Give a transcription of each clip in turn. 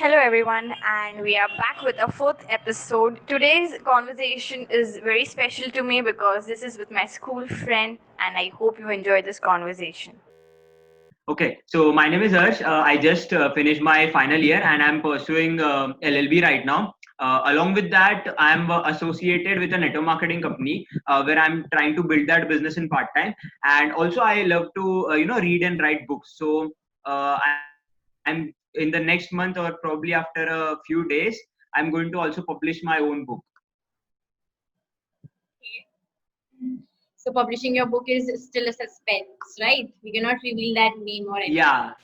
Hello, everyone, and we are back with a fourth episode. Today's conversation is very special to me because this is with my school friend, and I hope you enjoy this conversation. Okay, so my name is Harsh. I just finished my final year and I'm pursuing LLB right now. Along with that, I'm associated with a network marketing company where I'm trying to build that business in part time. And also, I love to read and write books. So I'm in the next month or probably after a few days, I'm going to also publish my own book. So publishing your book is still a suspense, right? We cannot reveal that name or anything. Yeah,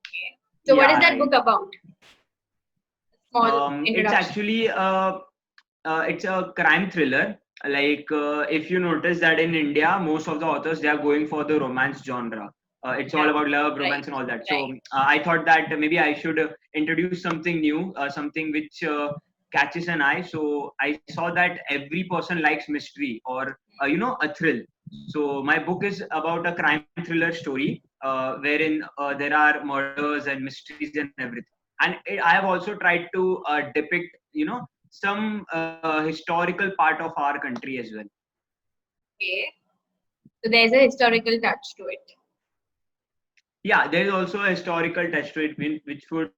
Okay. So what is yeah, that right. book about? Small It's introduction. actually it's a crime thriller. Like if you notice that in India, most of the authors they are going for the romance genre. It's all Yeah. about love, Right. romance, and all that. So Right. I thought that maybe I should introduce something new, something which catches an eye. So I saw that every person likes mystery or a thrill. So my book is about a crime thriller story wherein there are murders and mysteries and everything. And I have also tried to depict some historical part of our country as well. Okay. So there's a historical touch to it. Yeah, there is also a historical touch to it which would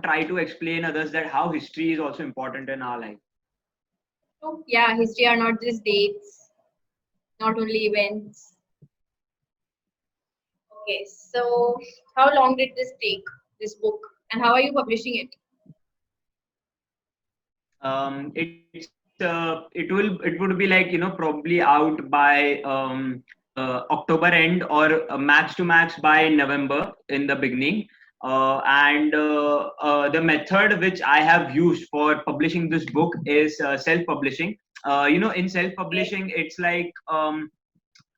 try to explain others that how history is also important in our life. So yeah, history are not just dates, not only events. Okay. So how long did this take, this book, and how are you publishing it? It would be like probably out by October end or max to max by November in the beginning. And the method which I have used for publishing this book is self-publishing. In Okay. self-publishing, it's like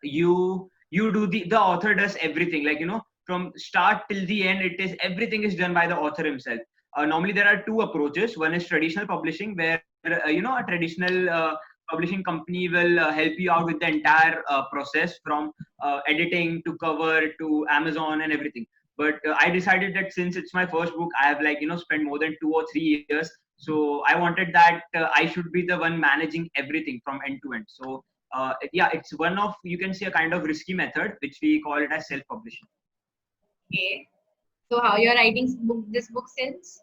you do the author does everything, like from start till the end it is everything is done by the author himself. Normally there are two approaches. One is traditional publishing where a traditional publishing company will help you out with the entire process from editing to cover to Amazon and everything. But I decided that since it's my first book, I have like spent more than 2 or 3 years. So I wanted that I should be the one managing everything from end to end. So yeah, it's one of, you can say, a kind of risky method which we call it as self-publishing. Okay. So how you are writing this book since?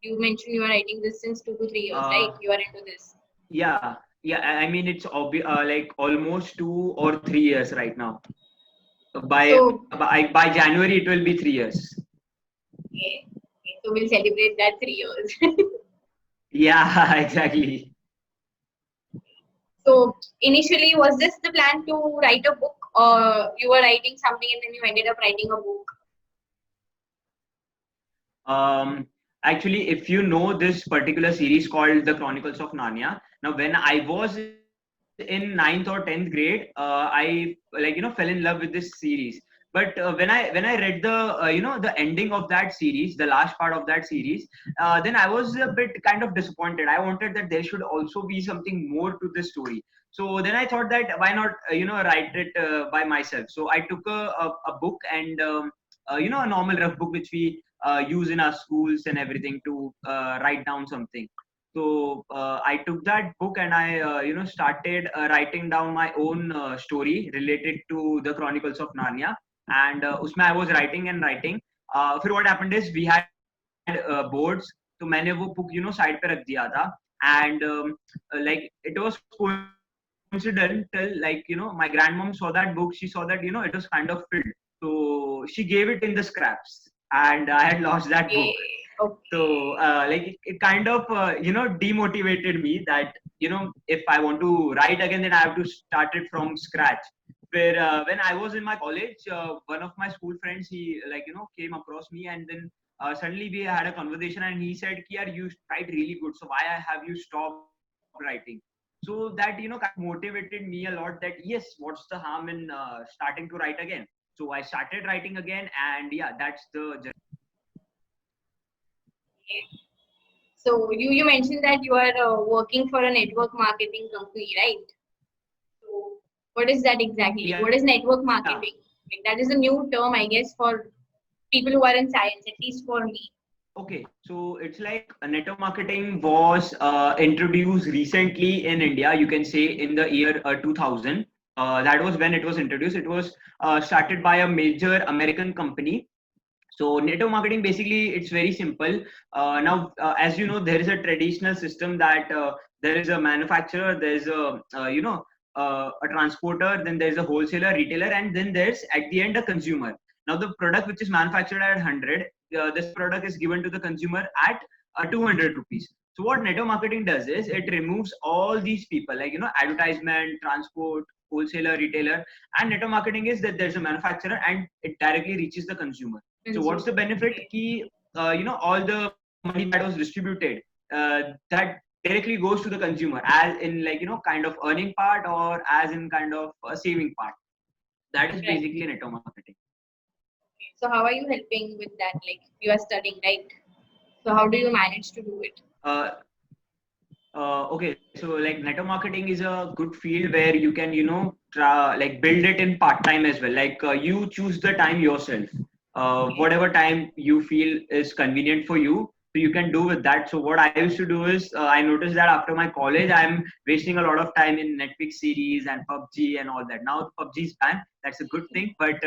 You mentioned you are writing this since 2 to 3 years, right? Uh, You are into this. yeah, yeah. I mean, it's like almost 2 or 3 years right now. So By January, it will be 3 years. okay, okay. So we'll celebrate that 3 years. Yeah, exactly. So initially, was this the plan to write a book, or you were writing something and then you ended up writing a book? Actually, if you know this particular series called The Chronicles of Narnia, now when I was in ninth or 10th grade, I fell in love with this series. But when I read the the ending of that series, the last part of that series, then I was a bit kind of disappointed. I wanted that there should also be something more to this story. So then I thought that why not write it by myself. So I took a book and a normal rough book which we use in our schools and everything to write down something. So I took that book and I started writing down my own story related to the Chronicles of Narnia. And उसमें I was writing and writing. फिर what happened is we had boards, तो मैंने वो book side पे रख दिया था. And like it was coincidental, like my grandmom saw that book, she saw that it was kind of filled. So she gave it in the scraps, and I had lost that book. Okay, So like it kind of demotivated me that if I want to write again, then I have to start it from scratch. Where when I was in my college, one of my school friends, he like came across me, and then suddenly we had a conversation, and he said, "Ki, yaar, you write really good. So why have you stopped writing?" So that kind of motivated me a lot. That yes, what's the harm in starting to write again? So I started writing again, and yeah, that's the journey. okay. So you mentioned that you are working for a network marketing company, right? So what is that exactly? Yeah, What is network marketing? Like that is a new term, I guess, for people who are in science, at least for me. Okay, so it's like network marketing was introduced recently in India. You can say in the year 2000. That was when it was introduced. It was started by a major American company. So network marketing basically it's very simple. Now, as you know, there is a traditional system that there is a manufacturer, there is a a transporter, then there is a wholesaler, retailer, and then there's at the end a consumer. Now, the product which is manufactured at 100, this product is given to the consumer at 200 rupees. So what network marketing does is it removes all these people, like advertisement, transport, wholesaler, retailer, and network marketing is that there's a manufacturer and it directly reaches the consumer. So what's the benefit? Key, all the money that was distributed, that directly goes to the consumer, as in like kind of earning part or as in kind of a saving part. That is Right. basically network marketing. So how are you helping with that? Like you are studying, right? So how do you manage to do it? Uh, okay, so like network marketing is a good field where you can, like build it in part time as well. Like you choose the time yourself, Okay. whatever time you feel is convenient for you. So you can do with that. So what I used to do is I noticed that after my college, I'm wasting a lot of time in Netflix series and PUBG and all that. Now PUBG is banned. That's a good thing. But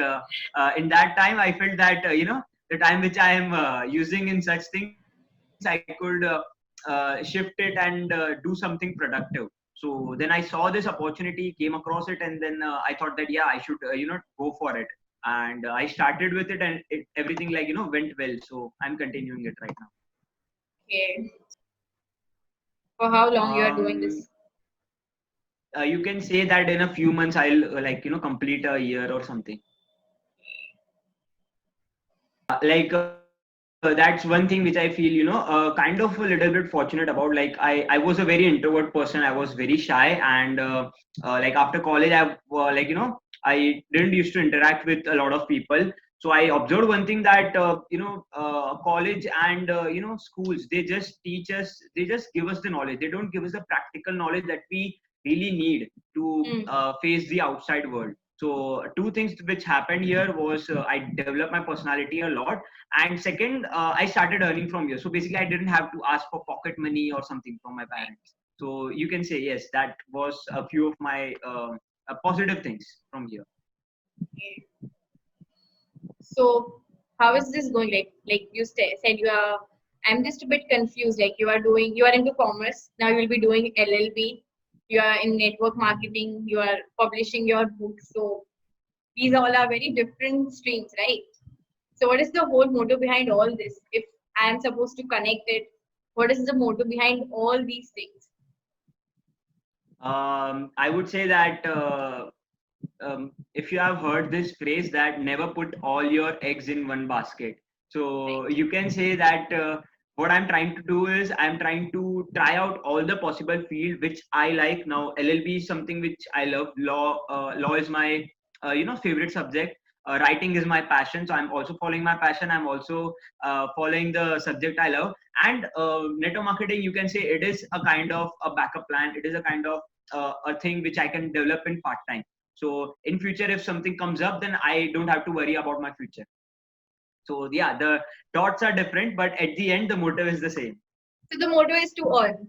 in that time, I felt that the time which I am using in such things, I could shift it and do something productive. So then I saw this opportunity, came across it, and then I thought that yeah, I should go for it. And I started with it, and everything like went well. So I'm continuing it right now. Okay. For how long you are doing Um, this? you can say that in a few months I'll complete a year or something. That's one thing which I feel kind of a little bit fortunate about. Like I was a very introvert person. I was very shy, and like after college I I didn't used to interact with a lot of people. So I observed one thing that college and schools, they just teach us, they just give us the knowledge, they don't give us the practical knowledge that we really need to Hmm. face the outside world. So two things which happened here was I developed my personality a lot, and second, I started earning from here. So basically, I didn't have to ask for pocket money or something from my parents. So you can say yes, that was a few of my positive things from here. Okay. So how is this going? Like you said, you are. I'm just a bit confused. Like you are into commerce now. You will be doing LLB. You are in network marketing. You are publishing your book. So these all are very different streams, right? So what is the whole motive behind all this? If I am supposed to connect it, what is the motive behind all these things? I would say that if you have heard this phrase that never put all your eggs in one basket. So Right. you can say that what I'm trying to do is I'm trying to try out all the possible field which I like. Now LLB is something which I love. Law is my favorite subject. Writing is my passion, so I'm also following my passion. I'm also following the subject I love. And network marketing, you can say it is a kind of a backup plan. It is a kind of a thing which I can develop in part time. So in future, if something comes up, then I don't have to worry about my future. So yeah, the dots are different, but at the end, the motive is the same. So the motto is to earn.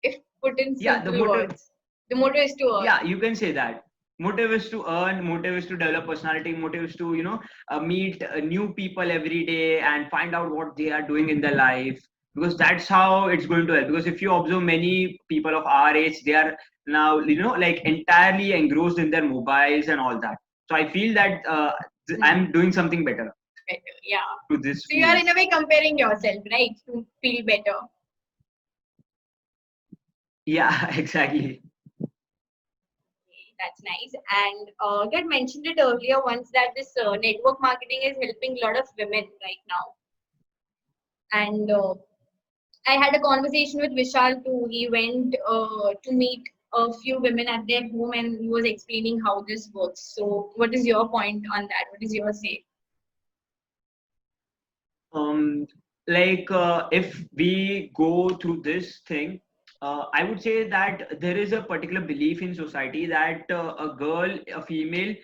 If put in Yeah, the simple motive. words, the motto is to earn. Yeah, you can say that. Motive is to earn. Motive is to develop personality. Motive is to meet new people every day and find out what they are doing in their life. Because that's how it's going to help. Because if you observe many people of our age, they are now like entirely engrossed in their mobiles and all that. So I feel that Hmm. I'm doing something better Better, yeah. to this So you are field. in a way comparing yourself, right, to feel better. Yeah, exactly. Okay, that's nice. And you had mentioned it earlier once that this network marketing is helping a lot of women right now. And I had a conversation with Vishal too. He went to meet a few women at their home and he was explaining how this works. So, what is your point on that? What is your say? um if we go through this thing, I would say that there is a particular belief in society that a girl, a female,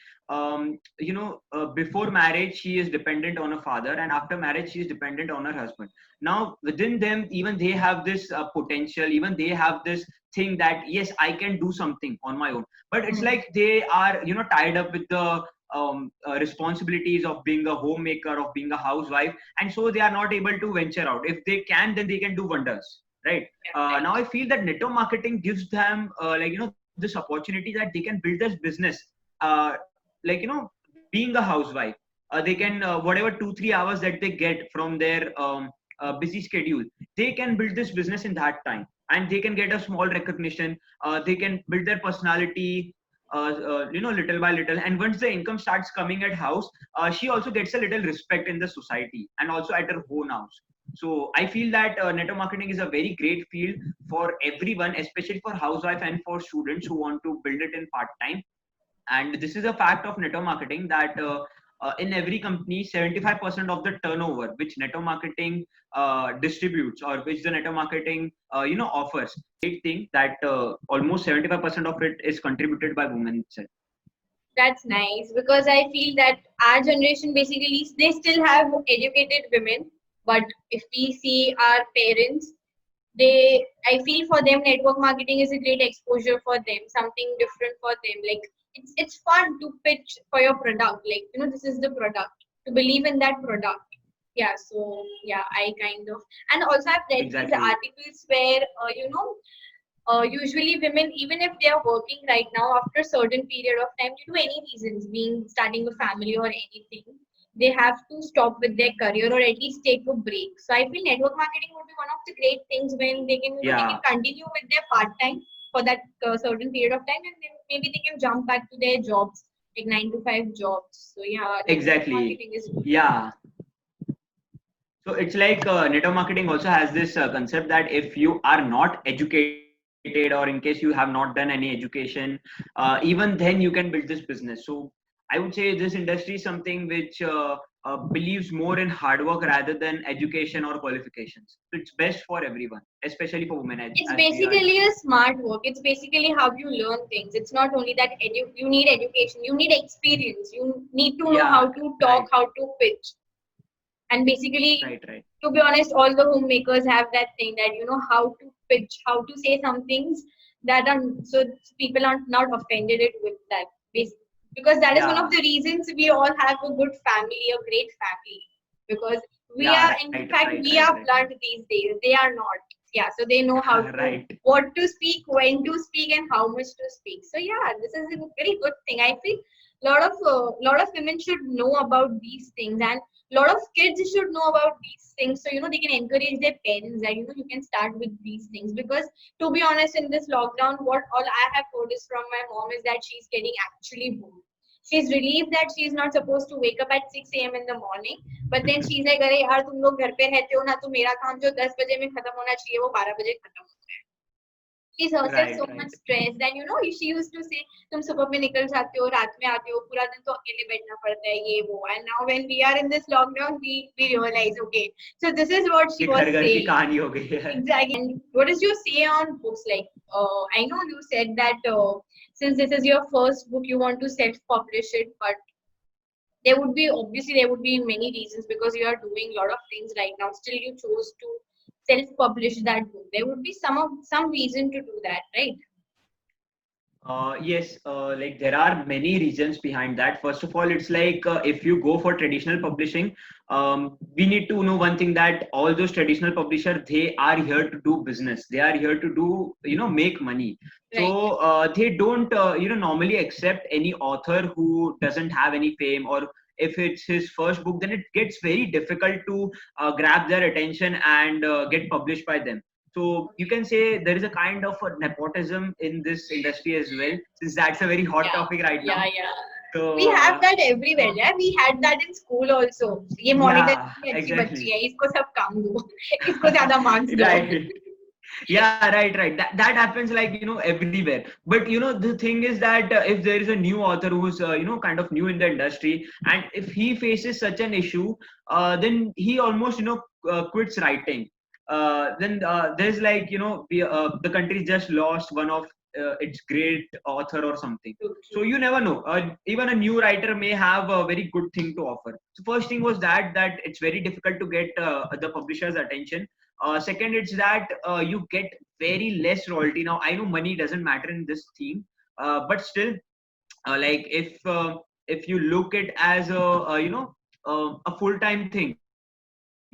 before marriage she is dependent on her father, and after marriage she is dependent on her husband. Now within them, even they have this potential, even they have this thing that yes, I can do something on my own, but it's Hmm. like they are tied up with the responsibilities of being a homemaker, of being a housewife, and so they are not able to venture out. If they can, then they can do wonders, right? Yeah, Now right. I feel that network marketing gives them this opportunity that they can build this business, uh, being a housewife. They can whatever 2-3 hours that they get from their busy schedule, they can build this business in that time, and they can get a small recognition. They can build their personality, little by little, and once the income starts coming at house, she also gets a little respect in the society and also at her own house. So I feel that network marketing is a very great field for everyone, especially for housewife and for students who want to build it in part time. And this is a fact of network marketing that in every company, 75% of the turnover which network marketing distributes, or which the network marketing offers, great thing that almost 75% of it is contributed by women itself. That's nice because I feel that our generation basically they still have educated women, but if we see our parents, they I feel for them network marketing is a great exposure for them, something different for them. Like it's fun to pitch for your product. Like this is the product. To believe in that product. Yeah. So yeah, I kind of and also I've read these Exactly. articles where usually women even if they are working right now after a certain period of time due to any reasons being starting a family or anything they have to stop with their career or at least take a break. So I feel network marketing would be one of the great things when they can they Yeah, can continue with their part time for that certain period of time and then maybe they can jump back to their jobs like 9 to 5 jobs. So yeah, network exactly. marketing is good. Yeah. So it's like network marketing also has this concept that if you are not educated, or in case you have not done any education, even then you can build this business. So I would say this industry is something which believes more in hard work rather than education or qualifications. So it's best for everyone, especially for women, It's as we are basically a discussing. smart work. It's basically how you learn things. It's not only that you need education, you need experience. You need to know how Yeah, to talk, right, how to pitch. And basically, right, right. to be honest, all the homemakers have that thing that you know how to pitch, how to say some things that are so people are not offended it with that. Because that is one of Yeah, the reasons we all have a good family, a great family. Because we yeah, are, right, in right, fact, right, we right. are blunt these days. They are not. Yeah, so they know how to, Right. what to speak, when to speak, and how much to speak. So yeah, this is a very good thing. I feel lot of women should know about these things and lot of kids should know about these things so they can encourage their parents that you can start with these things because to be honest in this lockdown what all I have heard is from my mom is that she's getting actually bored. She's relieved that she's not supposed to wake up at 6 a.m. in the morning, but then she's like, अरे यार तुम लोग घर पे रहते हो ना तो मेरा काम जो 10 बजे में खत्म होना चाहिए वो 12 बजे खत्म होता है. She's herself Right, so much right. stressed and she used to say तुम सुबह में निकल जाते हो रात में आते हो पूरा दिन तो अकेले बैठना पड़ता है ये वो and now when we are in this lockdown we realize okay so this is what she ये was घर घर की saying. कहानी हो गई है. Exactly. And what is your say on books? Like, I know you said that since this is your first book, you want to self-publish it, but there would be many reasons because you are doing a lot of things right now. Still, you chose to self-publish that book. There would be some reason to do that, right? Yes, like there are many reasons behind that. First of all, it's like if you go for traditional publishing, we need to know one thing, that all those traditional publishers, they are here to do business. They are here to do, make money. Right. So they don't, normally accept any author who doesn't have any fame, or if it's his first book, then it gets very difficult to grab their attention and get published by them. So you Okay. can say there is a kind of a nepotism in this industry as well, since that's a very hot Yeah. topic right Yeah. now. Yeah. So We have that everywhere. Yeah, we had that in school also. ये monitor yeah, इतनी अच्छी बच्ची exactly. है इसको सब काम दो इसको ज्यादा मार्क्स दो. Right. Yeah, right. That happens, like, everywhere. But the thing is that if there is a new author who's kind of new in the industry, and if he faces such an issue, then he almost quits writing. Then there's like, the country just lost one of it's great author or something. True, So true. you never know. Even a new writer may have a very good thing to offer. So first thing was that it's very difficult to get the publisher's attention. Second, it's that you get very less royalty. Now I know money doesn't matter in this theme, but still, like if you look it as a full-time thing,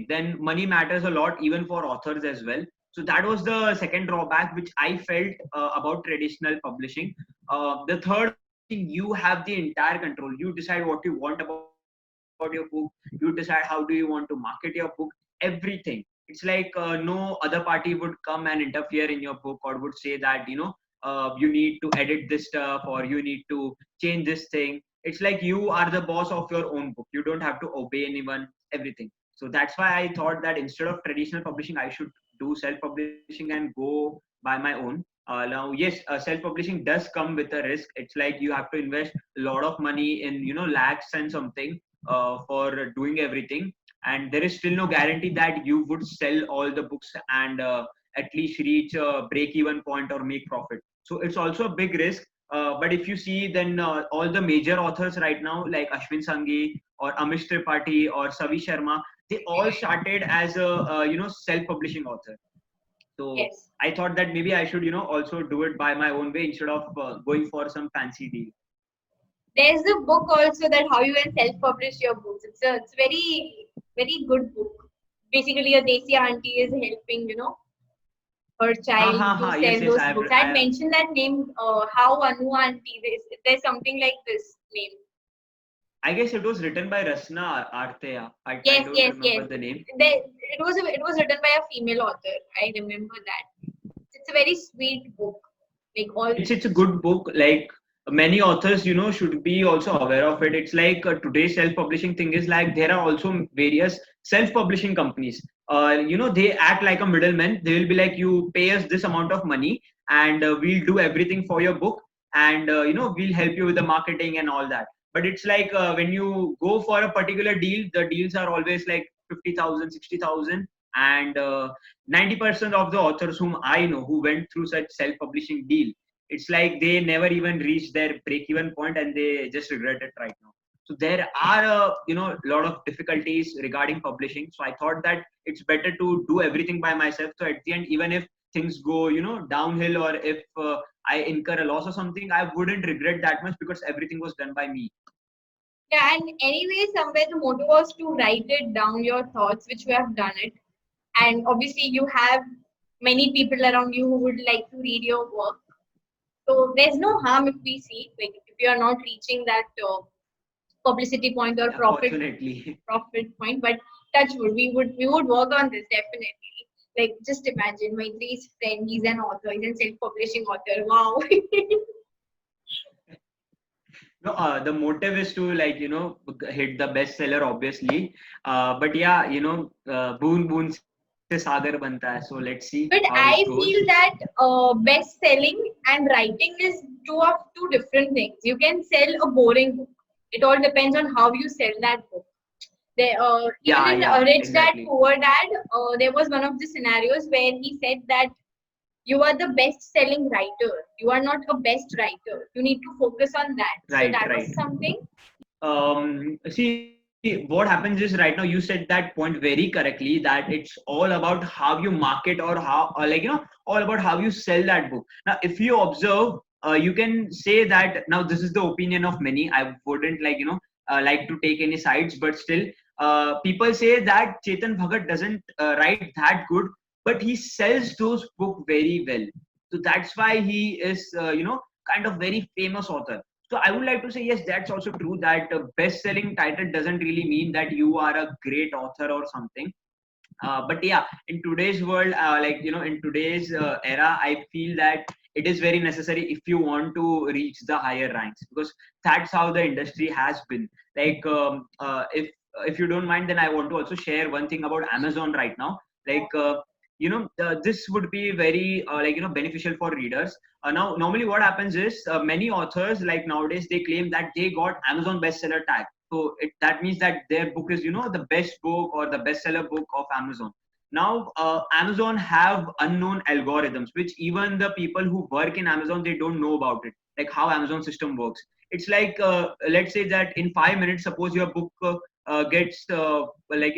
then money matters a lot even for authors as well. So that was the second drawback which I felt about traditional publishing. The third was that publishing, you have the entire control. You decide what you want about your book, you decide how do you want to market your book, everything. It's like no other party would come and interfere in your book or would say that you need to edit this stuff or you need to change this thing. It's like you are the boss of your own book. You don't have to obey anyone, everything. So that's why I thought that instead of traditional publishing, I should do self-publishing and go by my own. Now, yes, self-publishing does come with a risk. It's like you have to invest a lot of money in, lakhs and something for doing everything. And there is still no guarantee that you would sell all the books and at least reach a break-even point or make profit. So it's also a big risk. But if you see, then all the major authors right now, like Ashwin Sanghi or Amish Tripathi or Savi Sharma, they all started as a self-publishing author. So Yes. I thought that maybe I should also do it by my own way instead of going for some fancy deal. There's a book also that how you can self-publish your books. It's very very good book. Basically, a Desi auntie is helping her Ha child ha to ha. Yes, sell yes. those books. I had mentioned that name. How Anu auntie. There's something like this name. I guess it was written by Rasna Arteya. I Yes, don't yes, remember yes. the name. It was written by a female author. I remember that. It's a very sweet book. Like all. It's a good book. Like many authors, should be also aware of it. It's like today's self-publishing thing is like there are also various self-publishing companies. They act like a middleman. They will be like, you pay us this amount of money, and we'll do everything for your book, and we'll help you with the marketing and all that. But it's like when you go for a particular deal, the deals are always like 50,000, 60,000, and 90% of the authors whom I know who went through such self-publishing deal, it's like they never even reached their break-even point and they just regret it right now. So there are a lot of difficulties regarding publishing. So I thought that it's better to do everything by myself. So at the end, even if things go downhill or if I incur a loss or something, I wouldn't regret that much because everything was done by me. Yeah, and anyway, somewhere the motto was to write it down your thoughts, which you have done it. And obviously, you have many people around you who would like to read your work. So there's no harm if we see, like if you are not reaching that publicity point or Yeah, fortunately. profit point, but touch wood, we would work on this definitely. Like just imagine my Greece friend, he's an author, he's a self-publishing author. Wow. No, the motive is to like hit the bestseller, obviously. But yeah, boon boon se sagar banta hai. So let's see how it But goes. I feel that best selling and writing is two different things. You can sell a boring book. It all depends on how you sell that book. Even Yeah, in yeah, Rich Dad exactly. Poor Dad, there was one of the scenarios where he said that you are the best selling writer. You are not a best writer. You need to focus on that. So Right, that was right. something. See, what happens is right now you said that point very correctly that it's all about how you market or how, or like all about how you sell that book. Now, if you observe, you can say that now this is the opinion of many. I wouldn't like to take any sides, but still, people say that Chetan Bhagat doesn't write that good, but he sells those books very well. So that's why he is, kind of very famous author. So I would like to say, yes, that's also true that best-selling title doesn't really mean that you are a great author or something. But yeah, in today's world, in today's era, I feel that it is very necessary if you want to reach the higher ranks because that's how the industry has been. Like, if you don't mind, then I want to also share one thing about Amazon right now. Like, this would be very beneficial for readers. Now, normally what happens is many authors like nowadays they claim that they got Amazon bestseller tag. So that means that their book is the best book or the bestseller book of Amazon. Now Amazon have unknown algorithms which even the people who work in Amazon, they don't know about it, like how Amazon system works. It's like let's say that in 5 minutes, suppose your book gets like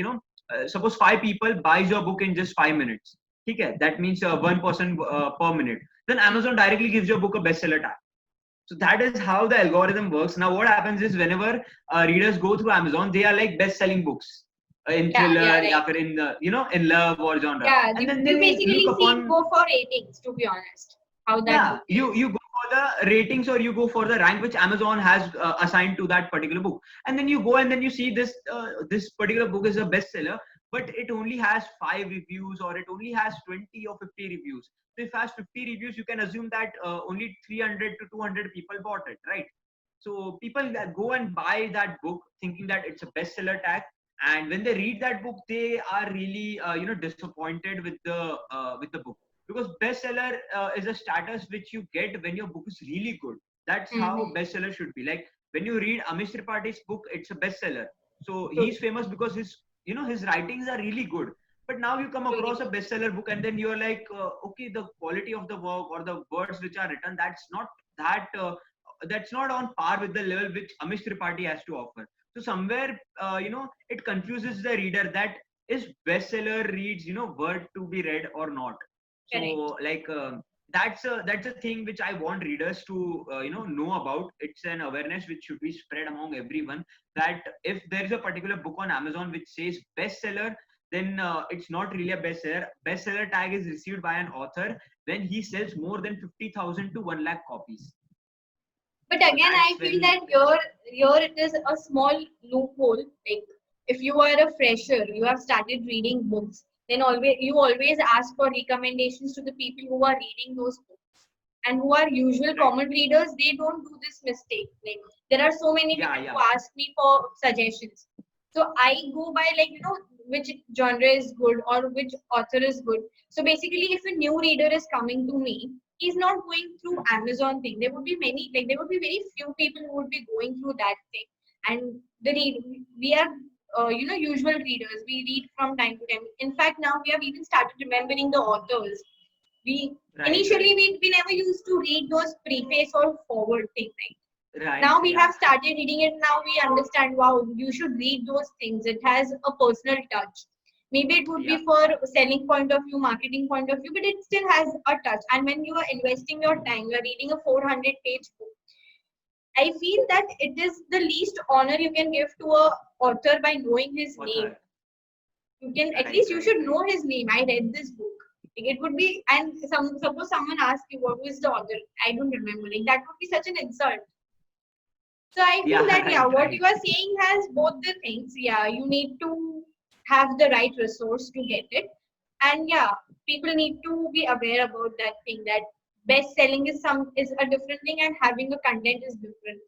suppose five people buys your book in just 5 minutes. Okay, that means one person per minute. Then Amazon directly gives your book a bestseller tag. So that is how the algorithm works. Now what happens is whenever readers go through Amazon, they are like best selling books in Yeah, thriller, yeah, right. or in the in love or genre, Yeah, and then you they look basically see upon, go for ratings, to be honest, how that yeah, book you is. go for the ratings, or you go for the rank which Amazon has assigned to that particular book, and then you go and then you see this particular book is a bestseller, but it only has 5 reviews, or it only has 20 or 50 reviews. So if it has 50 reviews, you can assume that only 300 to 200 people bought it, right? So people that go and buy that book thinking that it's a bestseller tag, and when they read that book, they are really disappointed with the book, because bestseller is a status which you get when your book is really good. That's how Mm-hmm. bestseller should be. Like when you read Amish Tripaঠি's book, it's a bestseller. So True. he's famous because his writings are really good. But now you come Really across a good. bestseller book, and then you're like, okay, the quality of the work or the words which are written, that that's not on par with the level which Amish Tripathi has to offer. So somewhere, it confuses the reader that is bestseller reads, word to be read or not. Correct. So like that's a thing which I want readers to know about. It's an awareness which should be spread among everyone, that if there is a particular book on Amazon which says bestseller, then it's not really a bestseller. Bestseller tag is received by an author when he sells more than 50,000 to 1 lakh copies. But So again, I that's feel when that here it is a small loophole. Like if you are a fresher, you have started reading books, then always ask for recommendations to the people who are reading those books. And who are usual right. common readers, they don't do this mistake. Like there are so many Yeah, people yeah, who ask me for suggestions. So I go by like which genre is good or which author is good. So basically, if a new reader is coming to me, he's not going through Amazon thing. There would be many, like there would be very few people who would be going through that thing. And we are usual readers. We read from time to time. In fact, now we have even started remembering the authors. We right, right, initially we never used to read those preface or forward thing, right? right, Now we yeah, have started reading it. Now we understand, wow, you should read those things. It has a personal touch. Maybe it would yeah. be for selling point of view, marketing point of view, but it still has a touch. And when you are investing your time, you are reading a 400-page book. I feel that it is the least honor you can give to a author by knowing his name. Author, You can at right, least you right, should right. know his name. I read this book. Like, it would be, and suppose someone asks you what was the author, I don't remember. Like that would be such an insult. So I feel Yeah, that yeah, right, what right. you are saying has both the things. Yeah, you need to have the right resource to get it, and yeah, people need to be aware about that thing. That best selling is a different thing, and having a content is different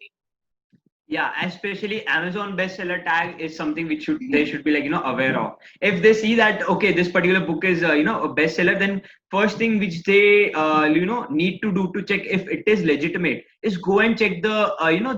Yeah, especially Amazon bestseller tag is something which they thing. should be like aware of. If they see that okay, this particular book is a bestseller, then first thing which they need to do to check if it is legitimate is go and check the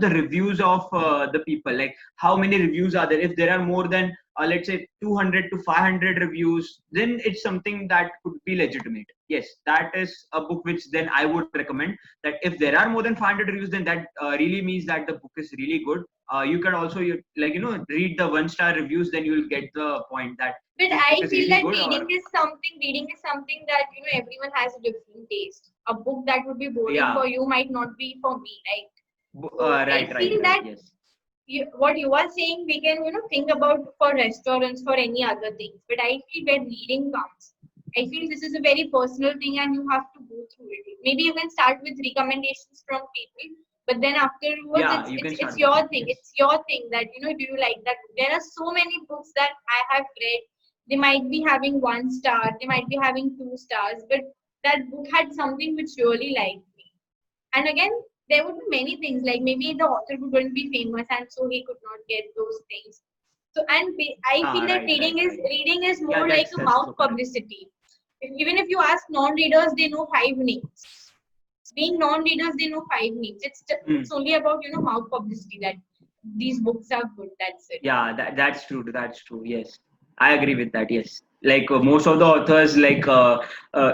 the reviews of the people, like how many reviews are there. If there are more than let's say 200 to 500 reviews, then it's something that could be legitimate. Yes, that is a book which then I would recommend, that if there are more than 500 reviews, then that really means that the book is really good. You can also read the 1 star reviews, then you will get the point that But this book I is feel really that good. Or reading is something that everyone has a different taste. A book that would be boring yeah, for you might not be for me, right? So I right, right, feel right, that yes, what you are saying we can think about for restaurants for any other things. But I feel when reading comes, I feel this is a very personal thing and you have to go through it. Maybe you can start with recommendations from people, but then afterwards yeah, it's you it's can it's start with your that, thing. yes. It's your thing that do you like that book? There are so many books that I have read. They might be having 1 star, they might be having 2 stars, but that book had something which really liked me. And again, there would be many things like maybe the author wouldn't be famous and so he could not get those things. So I feel that Right, right, right. reading is Yeah, more like that's a that's mouth so correct. publicity. Even if you ask non-readers, they know 5 names. Being non-readers, they know 5 names. Hmm. It's only about mouth publicity that these books are good. That's it. Yeah, that's true. That's true. Yes, I agree with that. Yes. most of the authors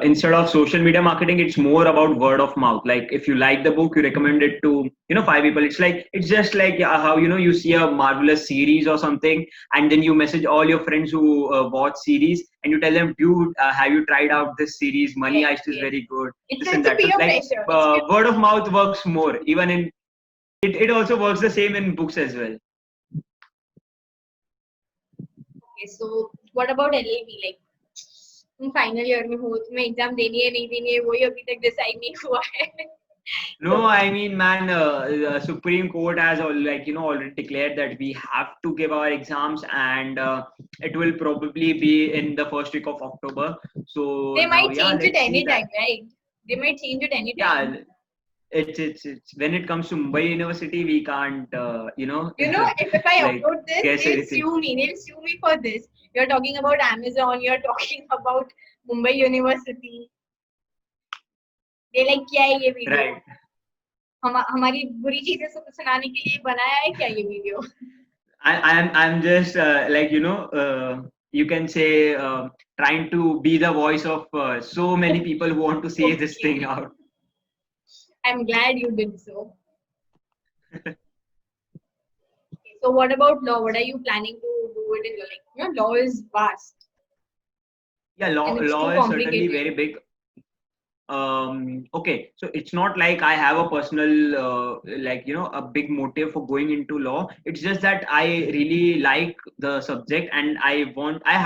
instead of social media marketing, it's more about word of mouth. Like if you like the book, you recommend it to five people. It's just like how you see a marvelous series or something, and then you message all your friends who watch series, and you tell them, dude, have you tried out this series? Money Yes, Heist is yes. very good. It's This and it's a that. So peer pressure. It's peer word of pressure. mouth works more. Even in it also works the same in books as well. Okay, so what about LLB? Like तुम final year में हो, तुम्हें exam देनी है नहीं देनी है वही अभी तक डिसाइड नहीं हुआ है. No, I mean, man, the Supreme Court has already declared that we have to give our exams, and it will probably be in the first week of October. So They now, might yeah, change it let's see anytime, that. right? They might change it anytime. Yeah, it's when it comes to Mumbai University, we can't You know, if I like upload this, guess they'll anything. sue me. They'll sue me for this. You're talking about Amazon. You're talking about Mumbai University. They like क्या है ये video? Right. हमारी बुरी चीजें सुनाने के लिए बनाया है क्या ये video? I'm just you can say trying to be the voice of so many people who want to say this thing Okay. out. I'm glad you did so. Okay, so what about law? What are you planning to do it in law? Like, law is vast Yeah, and it's law too is certainly complicated. very big. Okay, so it's not like I have a personal a big motive for going into law. It's just that I really like the subject, and I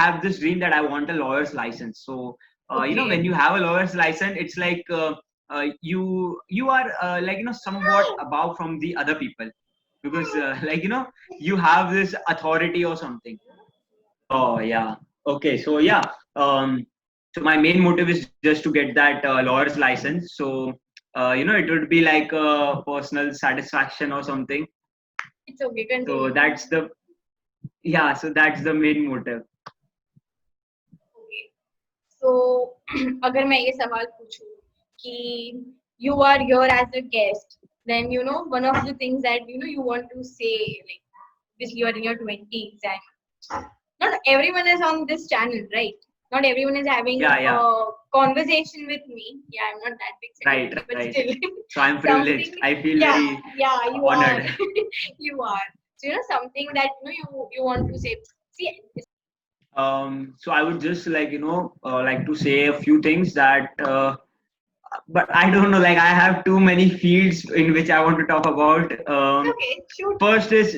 have this dream that I want a lawyer's license. So when Okay. you have a lawyer's license, it's like you are somewhat above from the other people, because you have this authority or something. Oh yeah. Okay. So yeah. Um, so my main motive is just to get that lawyer's license. So it would be like a personal satisfaction or something. It's okay, So continue. that's the yeah. So that's the main motive. Okay. So अगर मैं ये सवाल पूछूं कि you are here as a guest, then one of the things that you want to say, like this, you are in your 20s and not everyone is on this channel, right? Not everyone is having Yeah. a Yeah. conversation with me. Yeah, I'm not that big Right. celebrity, but Right. still So I'm something. privileged. I feel Yeah, very yeah, you are. honored. You are. So something that you want to say. See, So I would just like to say a few things that. But I don't know. Like I have too many fields in which I want to talk about. okay, shoot. First is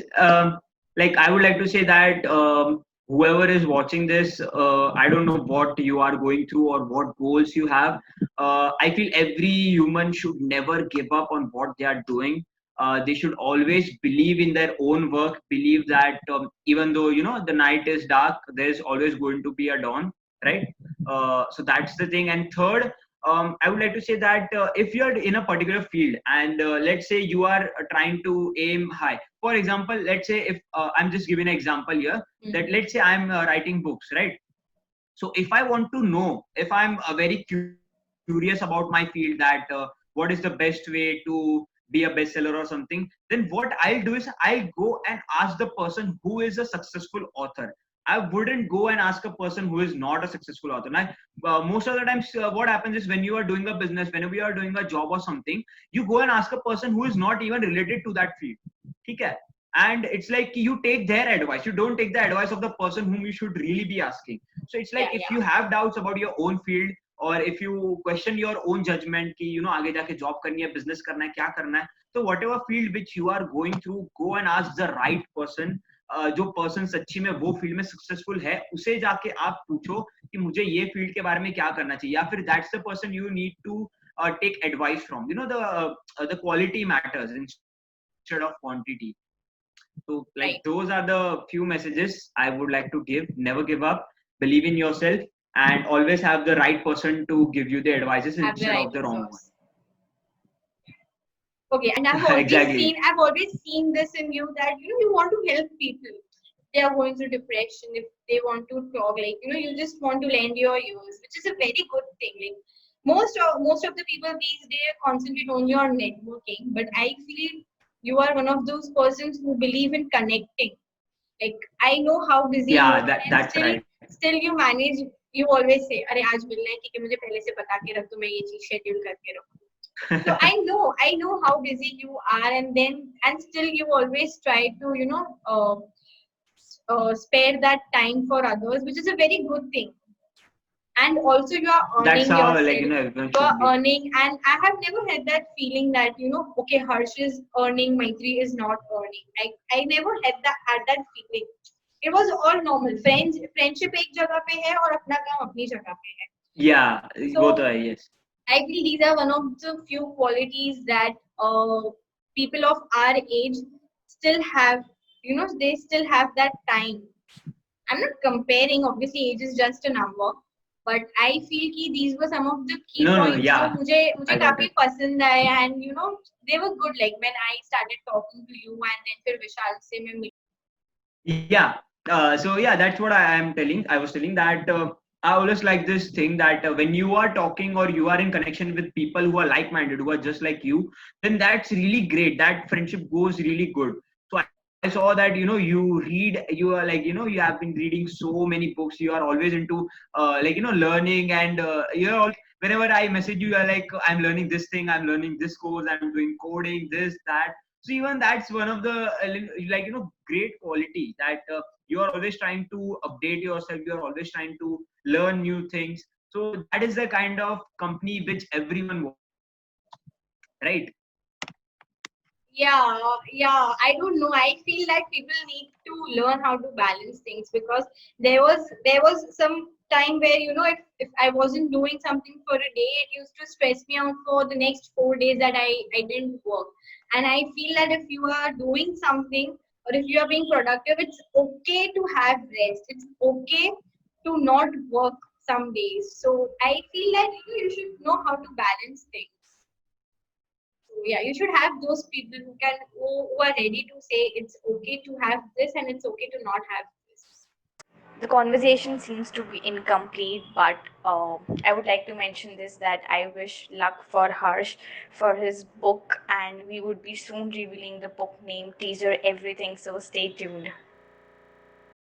like I would like to say that whoever is watching this, I don't know what you are going through or what goals you have. I feel every human should never give up on what they are doing. They should always believe in their own work, believe that even though the night is dark, there's always going to be a dawn, right? So that's the thing. And third, I would like to say that if you're in a particular field, and let's say you are trying to aim high. For example, let's say if I'm just giving an example here, that let's say I'm writing books, right? So if I want to know, if I'm very curious about my field, that what is the best way to be a bestseller or something, then what I'll do is I'll go and ask the person who is a successful author. I wouldn't go and ask a person who is not a successful author. Now, most of the times, what happens is when you are doing a business, whenever you are doing a job or something, you go and ask a person who is not even related to that field. Okay? And it's like you take their advice. You don't take the advice of the person whom you should really be asking. So it's like Yeah, if you have doubts about your own field, or if you question your own judgment कि आगे जाके job करनी है, business करना है, क्या करना है, तो whatever field which you are going through, go and ask the right person. जो पर्सन सच्ची में वो फील्ड में सक्सेसफुल है, उसे जाके आप पूछो कि मुझे ये फील्ड के बारे में क्या करना चाहिए, या फिर that's the person you need to take advice from. The quality matters instead of quantity. So like those are right. the few messages I would like to give. Never give up, believe in yourself, and always have the right person to give you the advices Have the instead right of the wrong one. resource. Okay, and Exactly. I've always seen this in you that you want to help people. They are going through depression. If they want to talk, like you just want to lend your ears, which is a very good thing. Like most of the people these days concentrate only on networking, but I feel you are one of those persons who believe in connecting. Like I know how busy you Yeah, are, and that's still right. still you manage. You always say, "अरे आज मिलना है, ठीक है मुझे पहले से बता के रख दो, मैं ये चीज schedule करके रखूँ." So I know how busy you are, and still you always try to, spare that time for others, which is a very good thing. And also you are That's earning how, like, yourself. everyone You are should be. earning, and I have never had that feeling that, okay, Harsh is earning, Maitri is not earning. I never had that feeling. It was all normal. Friendship एक जगह पे है और अपना काम अपनी जगह पे है. Yeah, both So are, yes. I feel these are one of the few qualities that people of our age still have. They still have that time. I'm not comparing. Obviously, age is just a number. But I feel कि these were some of the key No, no, points जो yeah, मुझे मुझे I got काफी it. पसंद आए, and they were good. Like when I started talking to you, and then फिर विशाल से मैं मिली. Yeah. So yeah, that's what I am telling. I was telling that I always like this thing that when you are talking or you are in connection with people who are like-minded, who are just like you, then that's really great. That friendship goes really good. So I saw that you read, you are like you have been reading so many books. You are always into learning, and you're all whenever I message you, you're like I'm learning this thing, I'm learning this course, I'm doing coding, this that. So even that's one of the great quality that you are always trying to update yourself, you are always trying to learn new things. So that is the kind of company which everyone wants, right? Yeah. I don't know. I feel that people need to learn how to balance things, because there was some time where, if I wasn't doing something for a day, it used to stress me out for the next 4 days that I didn't work. And I feel that if you are doing something, or if you are being productive, it's okay to have rest. It's okay to not work some days. So I feel that you should know how to balance things. So yeah, you should have those people who are ready to say it's okay to have this and it's okay to not have this. The conversation seems to be incomplete, but I would like to mention this, that I wish luck for Harsh for his book, and we would be soon revealing the book name, teaser, everything. So stay tuned.